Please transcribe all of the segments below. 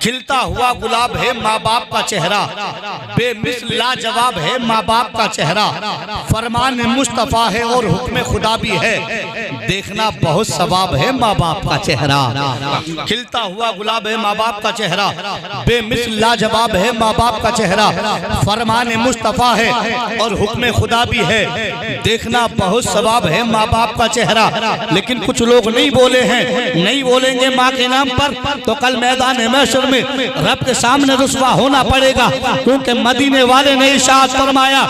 खिलता हुआ गुलाब है माँ बाप का चेहरा, बेमिसल लाजवाब है माँ बाप का चेहरा। फरमान मुस्तफ़ा है और हुक्म खुदा भी है, देखना बहुत सवाब है माँ बाप का चेहरा। खिलता हुआ गुलाब है माँ बाप का चेहरा, बेमिसल लाजवाब है माँ बाप का चेहरा। फरमान मुस्तफ़ा है और हुक्म खुदा भी है, देखना बहुत सवाब है माँ बाप का चेहरा। लेकिन कुछ लोग नहीं बोले हैं, नहीं बोलेंगे माँ के नाम पर तो कल मैदान महशर में रब के सामने रुसवा होना पड़ेगा। क्योंकि मदीने वाले ने इरशाद फरमाया,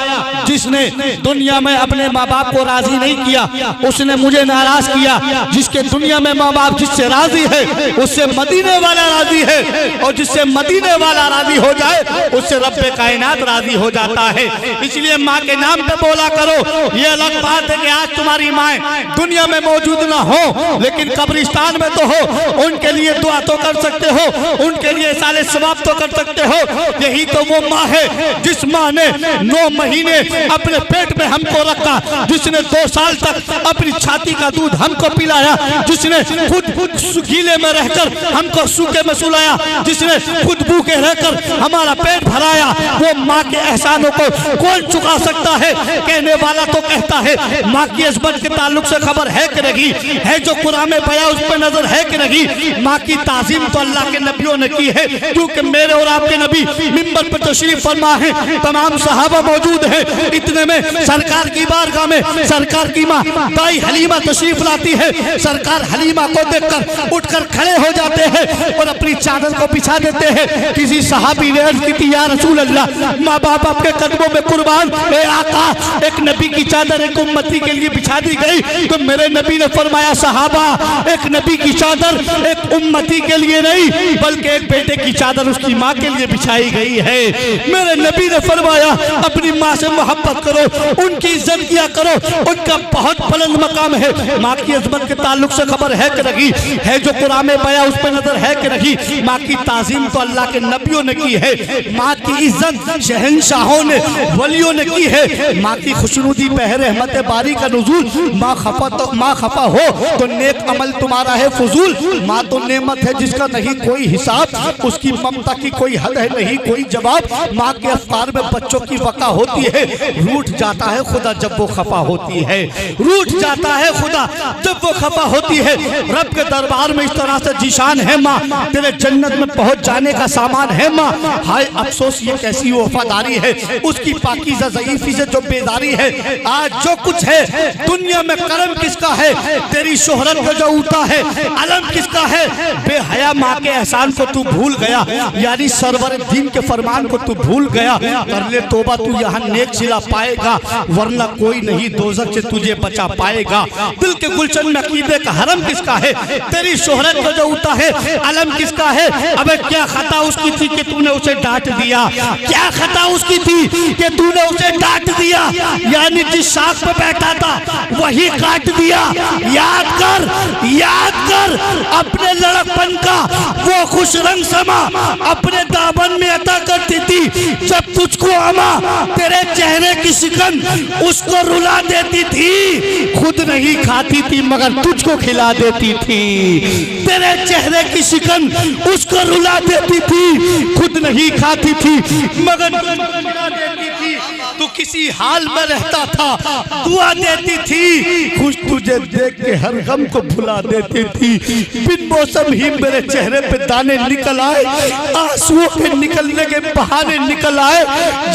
जिसने दुनिया में अपने माँ बाप को राजी नहीं किया उसने मुझे नाराज किया। जिसके दुनिया में माँ बाप जिससे राजी है उससे मदीने वाला राजी है, और जिससे मदीने वाला राजी हो जाए उससे रब कायनात राजी हो जाता है। इसलिए माँ के नाम पे बोला करो। ये अलग बात है कि आज तुम्हारी माँ दुनिया में मौजूद ना हो लेकिन कब्रिस्तान में तो हो, उनके लिए दुआ तो कर सकते हो, उनके लिए साले सवाब तो कर सकते हो। यही तो वो माँ है जिस माँ ने 9 महीने अपने पेट में हमको रखा, जिसने 2 साल तक अपनी छाती का दूध हमको पिलाया, जिसने खुद गीले में रहकर हमको सूखे में सुलाया, जिसने खुद भूखे रहकर हमारा पेट भराया। वो माँ के एहसानों को कौन चुका सकता है? कहने वाला तो कहता है माँ की अज़मत के ताल्लुक से खबर है कि नहीं है, जो कुरान में बयां उस पर नजर है कि नहीं। माँ की ताज़ीम तो अल्लाह के नबियों ने की है, क्योंकि मेरे और आपके नबी मिंबर पर तशरीफ फरमा है, तमाम सहाबा मौजूद है। इतने में सरकार की बारगाह में सरकार की माँ दाई हलीमा तशरीफ लाती है। सरकार हलीमा को देखकर उठकर खड़े हो जाते हैं और अपनी चादर को बिछा देते हैं। किसी सहाबी ने अर्ज़ की थी, या रसूल अल्लाह, माँ बाप आपके कदमों में कुर्बान, ए आका, एक नबी की चादर एक उम्मती के लिए बिछा दी गई। तो मेरे नबी ने फरमाया, सहाबा, एक नबी की चादर एक उम्मती के लिए नहीं बल्कि एक बेटे की चादर उसकी माँ के लिए बिछाई गई है। मेरे नबी ने फरमाया, अपनी माँ से मोहब्बत करो, उनकी इज्जत किया करो, उनका बहुत बुलंद मकाम है। माँ की अज़मत के ताल्लुक से खबर है कि नहीं है, जो कुरान में बयां उस पर नजर है कि नहीं। माँ की ताज़ीम तो अल्लाह के नबियों ने की है, माँ की इज्जत शहंशाहों ने वलियों ने की है। माँ की खुशनुदी पहर रहमत बारी का नुज़ूल। माँ खफा हो तो नेक अमल तुम्हारा है फजूल। माँ तो नेमत है जिसका नहीं कोई हिसाब, उसकी ममता की कोई हद है नहीं कोई जवाब। माँ के अफ्तार में बच्चों की वक़ा होती है, रूठ जाता है खुदा जब वो खफा होती है, रूठ जाता है खुदा जब वो खफा होती है। रब के दरबार में इस तरह से जीशान है माँ, तेरे जन्नत में पहुँच जाने का सामान है माँ। हाय अफसोस ये कैसी वफादारी है, उसकी पाकीज़ा ज़ईफ़ी से जो बेदारी है। आज जो कुछ है दुनिया में करम किसका है, तेरी शोहरत का जो उठा है अलम किसका है। बेहया माँ के एहसान को तू भूल गया, यानी सरवर दीन के फरमान को तू भूल गया। कर ले तोबा, तू यहाँ नेक सिला पाएगा, वरना कोई नहीं दोज़ख से तुझे बचा पाएगा। दिल के गुलशन में अकीदे का हरम किसका है, तेरी शोहरत का जो उठा है अलम किसका है। अबे क्या खता उसकी थी कि तूने उसे डांट दिया, क्या खता उसकी थी कि तूने उसे डांट दिया, यानी जिस शाख पे बैठा था वही काट दिया। याद कर अपने लड़कपन का वो खुश रंग समा अपने दामन में अता करती थी। जब तुझको अमा तेरे चेहरे की शिकन उसको रुला देती थी, खुद नहीं खाती थी मगर तुझको खिला देती थी। तेरे चेहरे की शिकन उसको रुला देती थी, खुद नहीं खाती थी मगर खिला देती थी। तू किसी हाल में रहता था दुआ देती थी, खुश तुझे देख के हर गम को भुला देती थी। बिन मौसम ही मेरे चेहरे पे दाने निकल आए, आंसुओं के निकलने के बहाने निकल आए।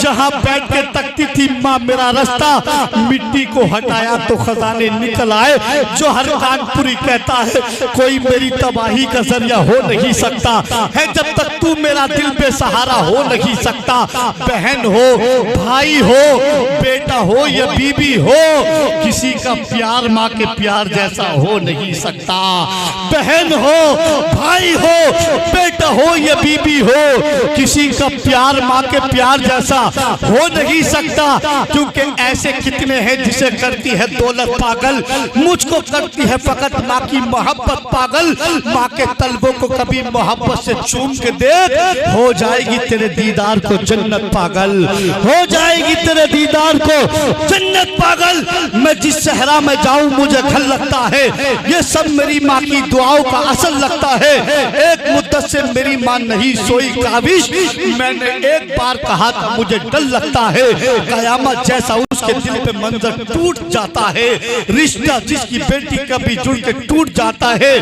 जहाँ बैठ के तकती थी माँ मेरा रास्ता, मिट्टी को हटाया तो खजाने निकल आए। जो हर कानपुरी कहता है कोई मेरी तबाही का जरिया हो नहीं सकता है, जब तक तू मेरा दिल पे सहारा हो नहीं सकता। बहन हो, भाई हो, बेटा हो या बीबी हो, किसी का प्यार माँ के प्यार जैसा हो नहीं सकता। बहन हो, भाई हो, बेटा हो या बीबी हो, किसी का प्यार माँ के प्यार जैसा हो नहीं सकता। क्योंकि ऐसे कितने हैं जिसे करती है दौलत पागल, मुझको करती है फकत माँ की मोहब्बत पागल। माँ के तलबों को कभी मोहब्बत से चूम के देख, हो जाएगी तेरे दीदार को जन्नत पागल, हो जाएगी तेरे तेरे दीदार को जन्नत पागल, मैं जिस सहरा में जाऊं मुझे घर लगता है। ये सब मेरी माँ की दुआओं का असर लगता है। एक मुद्दत से मेरी माँ नहीं सोई काबिश, मैंने एक बार कहा था मुझे डर लगता है। कयामत जैसा उसके दिल पे मंजर टूट जाता है। रिश्ता जिसकी बेटी कभी जुड़ के टूट जाता है।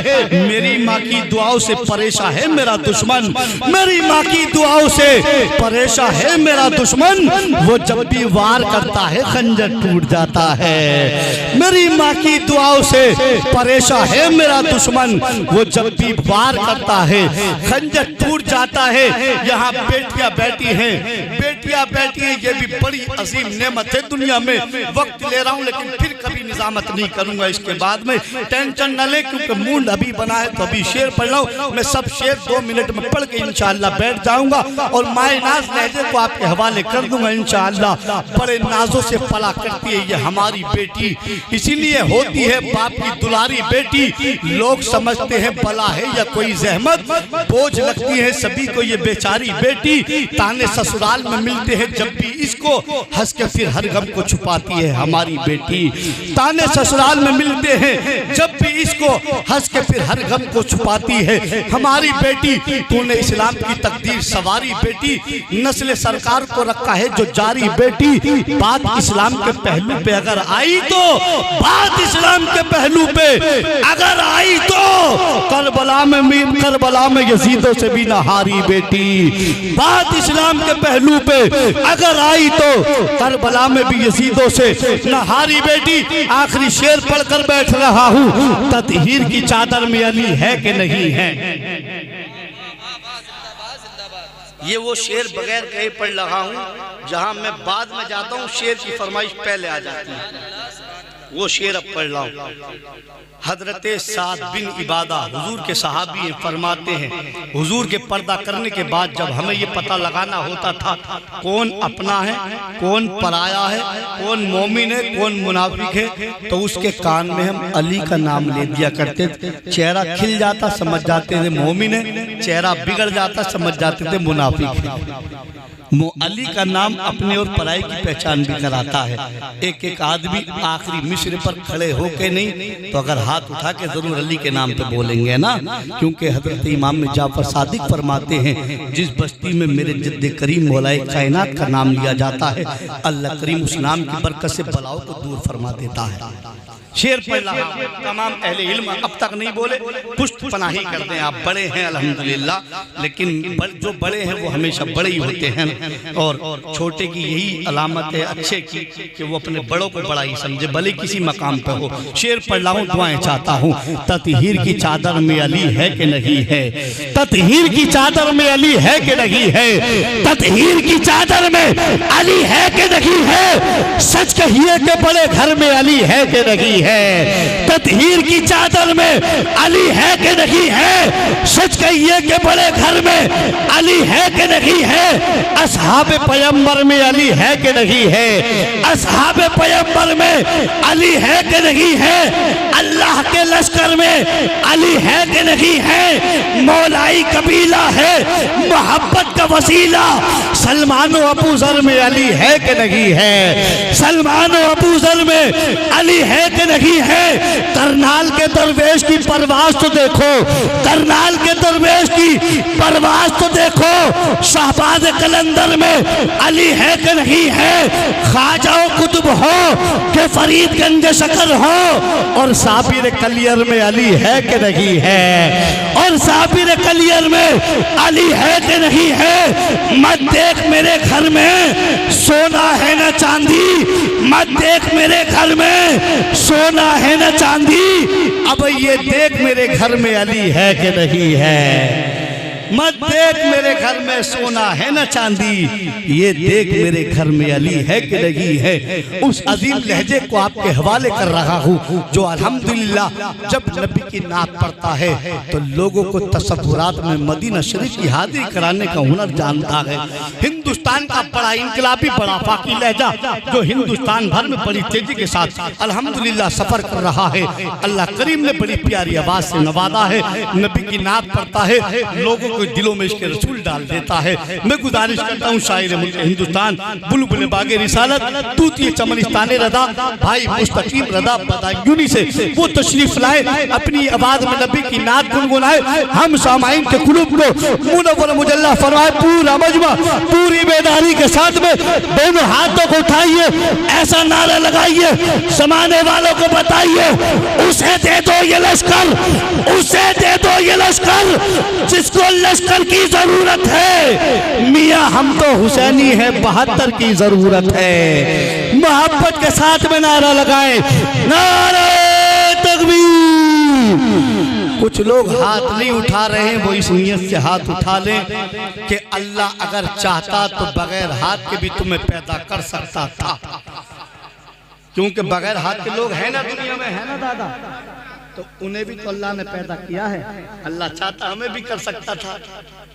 मेरी माँ की दुआओं से परेशान है मेरा दुश्मन, मेरी माँ की दुआओं से परेशान है मेरा दुश्मन। वो जब भी वार करता है खंजर टूट जाता है। मेरी माँ की दुआओं से परेशान है मेरा दुश्मन, वो जब भी वार करता है खंजर टूट जाता है। यहाँ बेटियां बैठी हैं, बेटियां बैठी हैं, ये भी बड़ी अजीम नेमत है दुनिया में। वक्त ले रहा हूँ लेकिन फिर कभी निजामत नहीं करूंगा इसके बाद में, टेंशन न ले, क्योंकि मूड अभी बना है तो अभी शेर पढ़ रहा हूँ। मैं सब शेर 2 मिनट में पढ़ के इंशाअल्लाह बैठ जाऊंगा और माए नाज लहजे को आपके हवाले कर दूंगा इंशाअल्लाह। बड़े नाजों से पला करती है ये हमारी बेटी, इसीलिए होती है बाप की दुलारी बेटी। लोग समझते हैं बला है या कोई जहमत, बोझ लगती है सभी को ये बेचारी बेटी। ताने ससुराल में मिलते हैं जब भी इसको, हंस के फिर हर गम को छुपाती है हमारी बेटी। ताने ससुराल में मिलते हैं जब भी इसको, हंस के फिर हर गम को छुपाती है हमारी बेटी। तूने इस्लाम की तकदीर सवारी बेटी, नस्ल सरकार को रखा है जो जारी बेटी। बात इस्लाम के पहलू पे अगर आई तो, बात इस्लाम के पहलू पे अगर आई तो करबला में यजीदों से भी ना हारी बेटी। बात इस्लाम के पहलू पे अगर आई तो करबला में भी यजीदों से ना हारी बेटी। आखिरी शेर पढ़कर बैठ रहा हूँ, ततहीर की चादर में अली है कि नहीं है। ये वो शेर बगैर कहे पढ़ रहा हूँ, जहाँ मैं बाद में जाता हूँ शेर की फरमाइश पहले आ जाती है। वो शेर अब पढ़ रहा हूँ। हजरत साद बिन इबादा हुजूर के सहाबी फरमाते हैं, हुजूर के पर्दा करने के बाद जब हमें ये पता लगाना होता था कौन अपना है, कौन पराया है, कौन मोमिन है, कौन मुनाफिक है, तो उसके कान में हम अली का नाम ले दिया करते थे। चेहरा खिल जाता समझ जाते थे मोमिन है, चेहरा बिगड़ जाता समझ जाते थे मुनाफिक है। अली का नाम अपने और पराई की पहचान भी कराता है। एक एक आदमी आखिरी मिस्र पर खड़े होके नहीं तो अगर हाथ उठा के जरूर अली के नाम पे बोलेंगे ना, क्योंकि हजरत इमाम जाफर सादिक फरमाते हैं जिस बस्ती में मेरे जद्दे करीम मौलाए कायनात का नाम लिया जाता है, अल्लाह करीम उस नाम की बरकत से बलाओं को दूर फरमा देता है। शेर पहला तमाम अहले इल्म अब तक नहीं बोले, पुष्ट पनाही कर दें। आप बड़े हैं अल्हम्दुलिल्लाह, लेकिन जो बड़े हैं वो हमेशा बड़े ही होते हैं और छोटे की यही अलामत है अच्छे की कि वो अपने बड़ों को बड़ा ही समझे, भले किसी मकाम पे हो। शेर पढ़ रहा हूँ, दुआएं चाहता हूँ। ततहीर की चादर में अली है कि नहीं है, ततहीर की चादर में अली है कि नहीं है, ततहीर की चादर में अली है कि नहीं है। सच कहिए कि बड़े घर में अली है कि नहीं है, ततहीर की चादर में अली है कि नहीं है। सच कहिए कि बड़े घर में अली है कि नहीं है। असहाब पैगंबर में अली है कि नहीं है, असहाब पैगंबर में अली है कि नहीं है। अल्लाह के लश्कर में अली है कि नहीं है। मौलाई कबीला है मोहब्बत का वसीला, सलमान व अबू ज़र में अली है कि नहीं है, सलमान व अबू ज़र में अली है कि नहीं है। करनाल के दरवेश की परवाज तो देखो, करनाल के दरवेश की परवाज तो देखो। शहबाज कलंदर में अली है कि नहीं है। ख्वाजा कुतुब हो कि फरीदगंज शकर हो, और साबिर कलियर में अली है कि नहीं है, और साबिर कलियर में अली है कि नहीं है। मत देख मेरे घर में सोना है न चांदी, मत देख मेरे घर में सोना है न चांदी। अब ये देख मेरे घर में अली है कि नहीं है। मत देख मेरे घर में सोना है न चांदी, ये देख मेरे घर में अली है कि नहीं है। उस अजीम लहजे को आपके हवाले कर रहा हूँ जो अल्हम्दुलिल्लाह जब नबी की नात पढ़ता है तो लोगों को तसव्वुरात में मदीना शरीफ की हाजिरी कराने का हुनर जानता है। हिंदुस्तान का बड़ा इनकलाबी बड़ा फाकी लहजा जो हिंदुस्तान भर में बड़ी तेजी के साथ अल्हम्दुलिल्लाह सफर कर रहा है। अल्लाह करीम ने बड़ी प्यारी आवाज से नवाजा है। नबी की नात पढ़ता है, लोगों के दिलों में इसके रसूल डाल देता है। मैं गुजारिश करता हूँ शायर मुल्क हिंदुस्तान बुलबुल बागे रिसालत तूती चमनिस्तान रदा भाई मुस्तकीम रदा बदायूनी से वो तशरीफ लाए, अपनी आवाज में नबी की नात गुनगुनाए। हम सामाइन के कुलूब को मुनव्वर मुजल्ला फरमाए। पूरा मजमा पूरी बेदारी के साथ में दोनों हाथों को उठाइए, ऐसा नारा लगाइए, समाने वालों को बताइए, उसे दे दो ये लश्कर, उसे दे दो ये लश्कर जिसको लश्कर की जरूरत है। मियां हम तो हुसैनी है 72 की जरूरत है। मोहब्बत के साथ में नारा लगाए, नारे तकबीर। कुछ लोग हाथ नहीं उठा रहे हैं, वो इस नियत से हाथ उठा लें कि अल्लाह अगर चाहता तो बगैर हाथ के भी तुम्हें पैदा कर सकता था, क्योंकि बगैर हाथ के लोग हैं ना दुनिया में, है ना दादा, तो उन्हें भी तो अल्लाह ने पैदा किया है। अल्लाह चाहता हमें भी कर सकता था,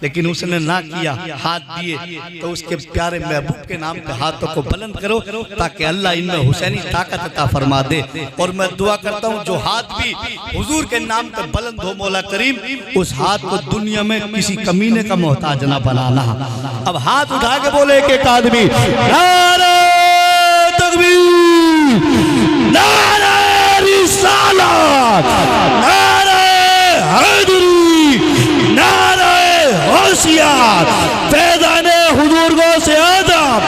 लेकिन उसने ना किया, हाथ दिए। तो उसके प्यारे महबूब के नाम पे हाथों को बुलंद करो ताकि अल्लाह इनमें हुसैनी ताकत अता फरमा दे। और मैं दुआ करता हूँ जो हाथ भी हुजूर के नाम पे बुलंद हो, मौला करीम उस हाथ को दुनिया में किसी कमीने का मोहताज ना बनाना। अब हाथ उठा के बोले एक आदमी, नारे तकबीर, नारे रिसालत, नारे हैदरी, नारे होशियार, फैज़ाने हुजूर गो से आदम,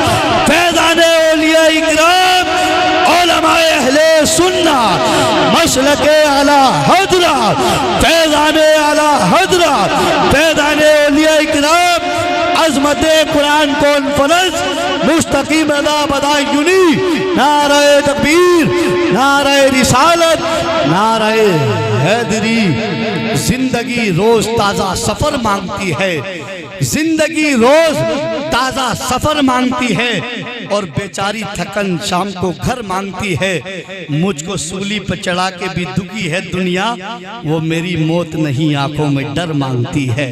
फैज़ाने औलिया इकराम, उलमाए अहले सुन्नत, मसलके आला हज़रत, फैज़ाने आला हज़रत, फैज़ाने औलिया इकराम, अज़मते कुरान कॉन्फ्रेंस मुस्तकीम रदा बदायूनी। नारे तकबीर, नारे रिसालत, नारे हैदरी। जिंदगी रोज ताजा सफर मांगती है, जिंदगी रोज ताजा सफर मांगती है, और बेचारी थकन शाम को घर मांगती है। मुझको सूली पर चढ़ा के भी दुखी है दुनिया, वो मेरी मौत नहीं आंखों में डर मांगती है।